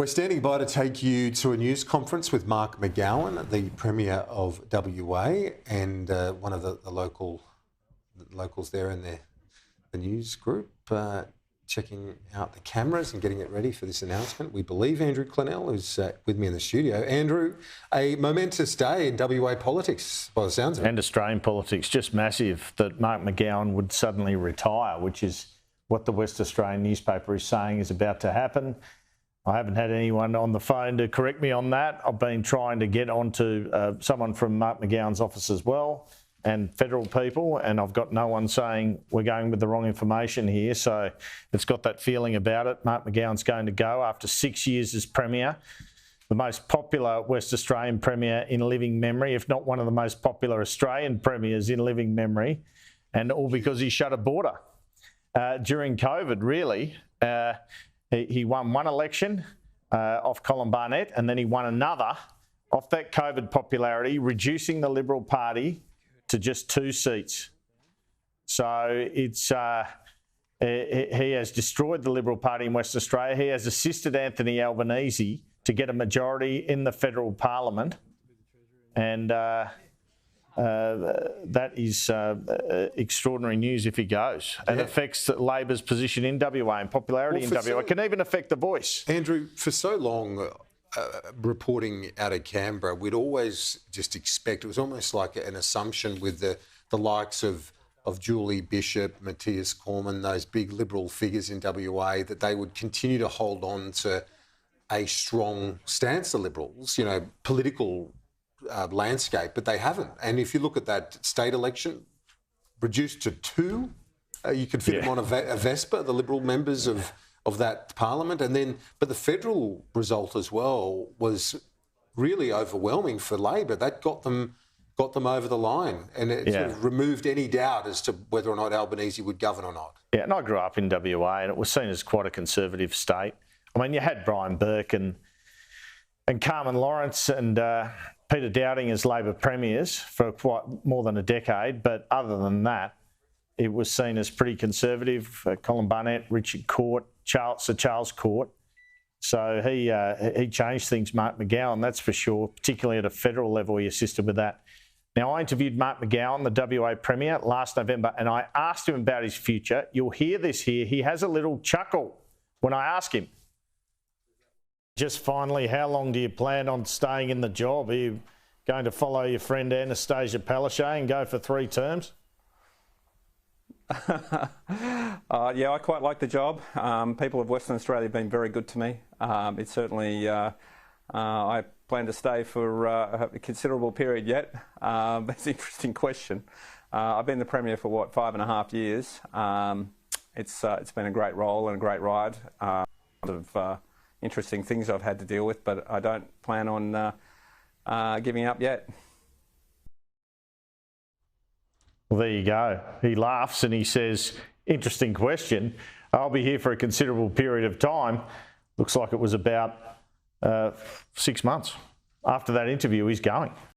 We're standing by to take you to a news conference with Mark McGowan, the Premier of WA, and one of the locals there in the news group, checking out the cameras and getting it ready for this announcement. We believe Andrew Clennell, who's with me in the studio. Andrew, a momentous day in WA politics, by the sounds of it. And Australian politics, just massive that Mark McGowan would suddenly retire, which is what the West Australian newspaper is saying is about to happen. I haven't had anyone on the phone to correct me on that. I've been trying to get onto someone from Mark McGowan's office as well and federal people, and I've got no one saying we're going with the wrong information here. So it's got that feeling about it. Mark McGowan's going to go after 6 years as Premier, the most popular West Australian Premier in living memory, if not one of the most popular Australian Premiers in living memory, and all because he shut a border during COVID, really. He won one election off Colin Barnett, and then he won another off that COVID popularity, reducing the Liberal Party to just 2 seats. So it's he has destroyed the Liberal Party in West Australia. He has assisted Anthony Albanese to get a majority in the federal parliament, and that is extraordinary news if he goes. And affects Labor's position in WA and popularity in WA. It can even affect The Voice. Andrew, for so long, reporting out of Canberra, we'd always just expect, it was almost like an assumption with the likes of Julie Bishop, Matthias Cormann, those big Liberal figures in WA, that they would continue to hold on to a strong stance, the Liberals, you know, political landscape, but they haven't. And if you look at that state election, reduced to 2, you could fit them on a Vespa, the Liberal members of that parliament. And then, but the federal result as well was really overwhelming for Labor. That got them over the line, and it sort of removed any doubt as to whether or not Albanese would govern or not. Yeah, and I grew up in WA, and it was seen as quite a conservative state. I mean, you had Brian Burke and Carmen Lawrence and Peter Dowding as Labor premiers for quite more than a decade, but other than that, it was seen as pretty conservative. Colin Barnett, Richard Court, Sir Charles Court. So he changed things, Mark McGowan, that's for sure, particularly at a federal level. He assisted with that. Now, I interviewed Mark McGowan, the WA Premier, last November, and I asked him about his future. You'll hear this here. He has a little chuckle when I ask him. Just finally, how long do you plan on staying in the job? Are you going to follow your friend Anastasia Palaszczuk and go for 3 terms? Yeah, I quite like the job. People of Western Australia have been very good to me. It's certainly, I plan to stay for a considerable period yet. That's an interesting question. I've been the Premier for, what, 5.5 years. It's been a great role and a great ride. A lot of interesting things I've had to deal with, but I don't plan on giving up yet. Well, there you go. He laughs and he says, interesting question. I'll be here for a considerable period of time. Looks like it was about 6 months. After that interview, he's going.